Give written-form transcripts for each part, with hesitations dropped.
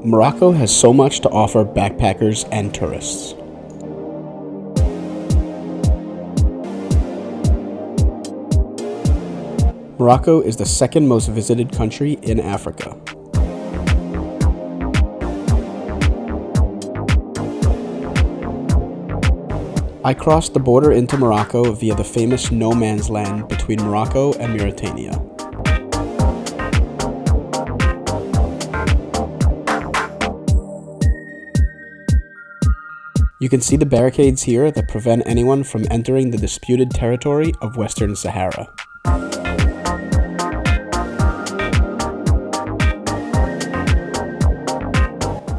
Morocco has so much to offer backpackers and tourists. Morocco is the second most visited country in Africa. I crossed the border into Morocco via the famous no man's land between Morocco and Mauritania. You can see the barricades here that prevent anyone from entering the disputed territory of Western Sahara.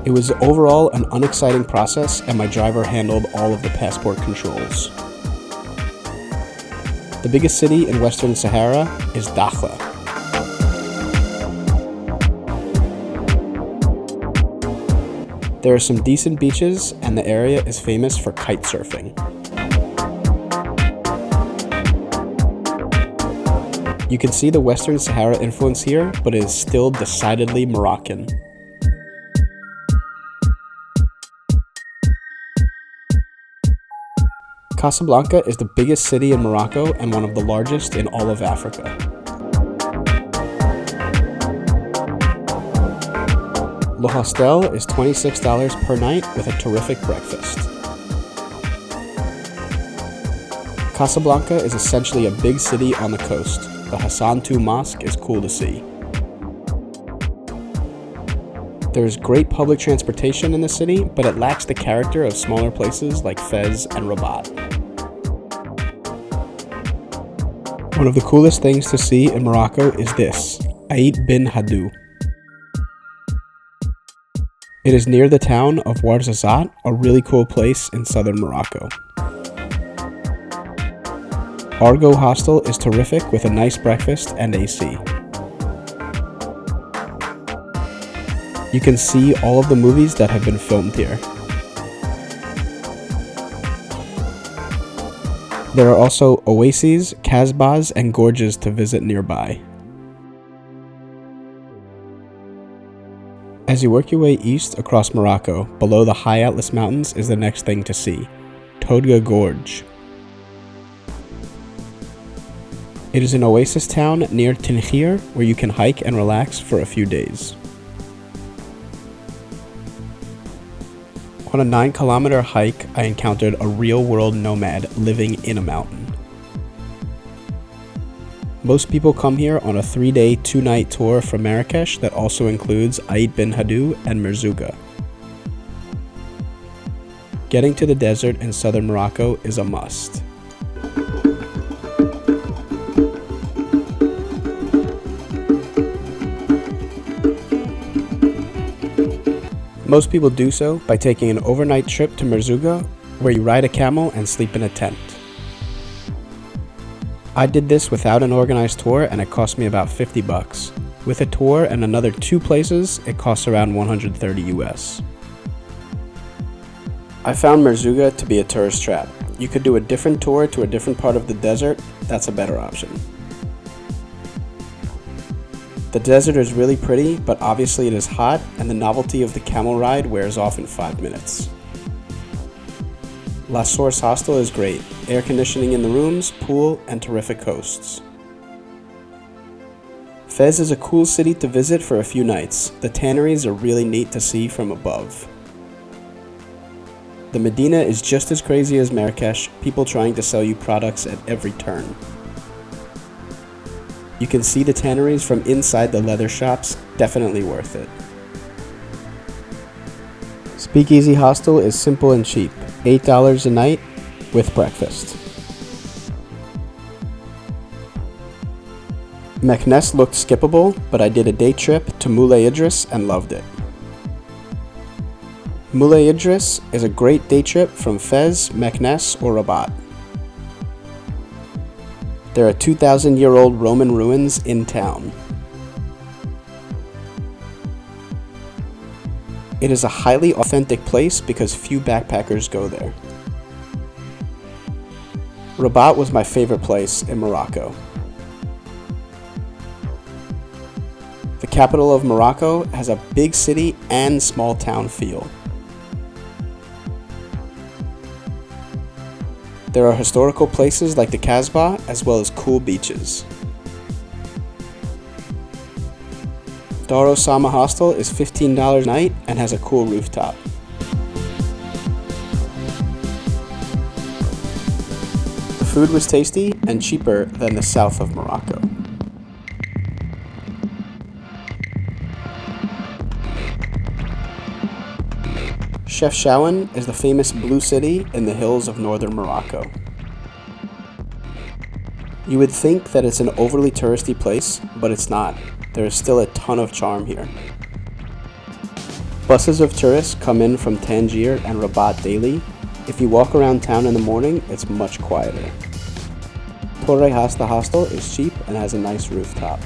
It was overall an unexciting process, and my driver handled all of the passport controls. The biggest city in Western Sahara is Dakhla. There are some decent beaches, and the area is famous for kite surfing. You can see the Western Sahara influence here, but it is still decidedly Moroccan. Casablanca is the biggest city in Morocco and one of the largest in all of Africa. Le Hostel is $26 per night with a terrific breakfast. Casablanca is essentially a big city on the coast. The Hassan II Mosque is cool to see. There is great public transportation in the city, but it lacks the character of smaller places like Fes and Rabat. One of the coolest things to see in Morocco is this, Aït bin Hadou. It is near the town of Ouarzazate, a really cool place in southern Morocco. Argo Hostel is terrific with a nice breakfast and AC. You can see all of the movies that have been filmed here. There are also oases, kasbahs, and gorges to visit nearby. As you work your way east across Morocco, below the high Atlas Mountains is the next thing to see, Toudga Gorge. It is an oasis town near Tinkhir where you can hike and relax for a few days. On a 9-kilometer hike, I encountered a real-world nomad living in a mountain. Most people come here on a 3-day, 2-night tour from Marrakech that also includes Aït bin Hadou and Merzouga. Getting to the desert in southern Morocco is a must. Most people do so by taking an overnight trip to Merzouga, where you ride a camel and sleep in a tent. I did this without an organized tour and it cost me about $50. With a tour and another 2 places, it costs around $130 US. I found Merzouga to be a tourist trap. You could do a different tour to a different part of the desert. That's a better option. The desert is really pretty, but obviously it is hot, and the novelty of the camel ride wears off in 5 minutes. La Source Hostel is great. Air conditioning in the rooms, pool, and terrific hosts. Fez is a cool city to visit for a few nights. The tanneries are really neat to see from above. The Medina is just as crazy as Marrakech, people trying to sell you products at every turn. You can see the tanneries from inside the leather shops, definitely worth it. Speakeasy Hostel is simple and cheap, $8 a night with breakfast. Meknes looked skippable, but I did a day trip to Moulay Idris and loved it. Moulay Idris is a great day trip from Fez, Meknes, or Rabat. There are 2,000-year-old Roman ruins in town. It is a highly authentic place because few backpackers go there. Rabat was my favorite place in Morocco. The capital of Morocco has a big city and small town feel. There are historical places like the Kasbah, as well as cool beaches. Dar Osama Hostel is $15 a night and has a cool rooftop. The food was tasty and cheaper than the south of Morocco. Chefchaouen is the famous blue city in the hills of northern Morocco. You would think that it's an overly touristy place, but it's not. There is still a ton of charm here. Buses of tourists come in from Tangier and Rabat daily. If you walk around town in the morning, it's much quieter. Torre Hasta Hostel is cheap and has a nice rooftop.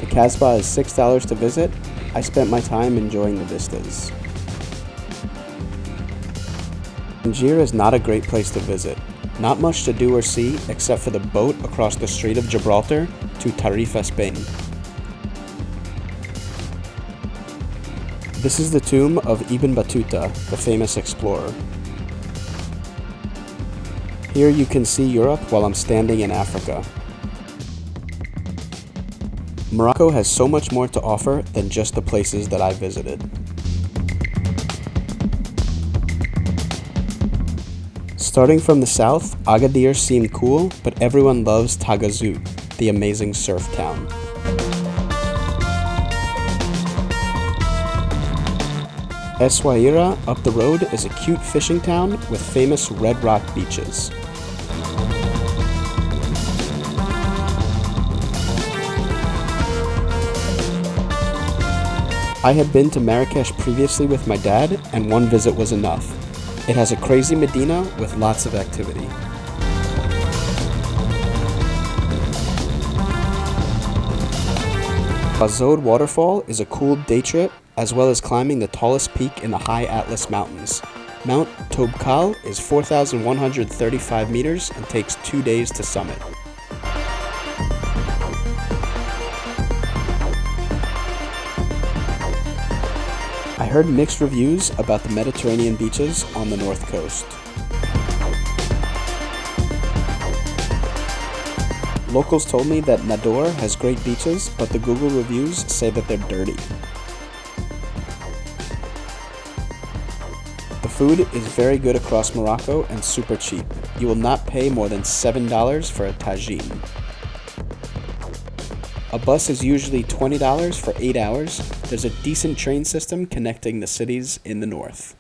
The Kasbah is $6 to visit. I spent my time enjoying the vistas. Tangier is not a great place to visit. Not much to do or see except for the boat across the Strait of Gibraltar to Tarifa, Spain. This is the tomb of Ibn Battuta, the famous explorer. Here you can see Europe while I'm standing in Africa. Morocco has so much more to offer than just the places that I visited. Starting from the south, Agadir seemed cool, but everyone loves Tagazout, the amazing surf town. Essaouira, up the road, is a cute fishing town with famous red rock beaches. I had been to Marrakech previously with my dad, and one visit was enough. It has a crazy medina with lots of activity. Ouarzazate waterfall is a cool day trip, as well as climbing the tallest peak in the high Atlas Mountains. Mount Toubkal is 4,135 meters and takes 2 days to summit. I heard mixed reviews about the Mediterranean beaches on the north coast. Locals told me that Nador has great beaches, but the Google reviews say that they're dirty. The food is very good across Morocco and super cheap. You will not pay more than $7 for a tagine. A bus is usually $20 for 8 hours. There's a decent train system connecting the cities in the north.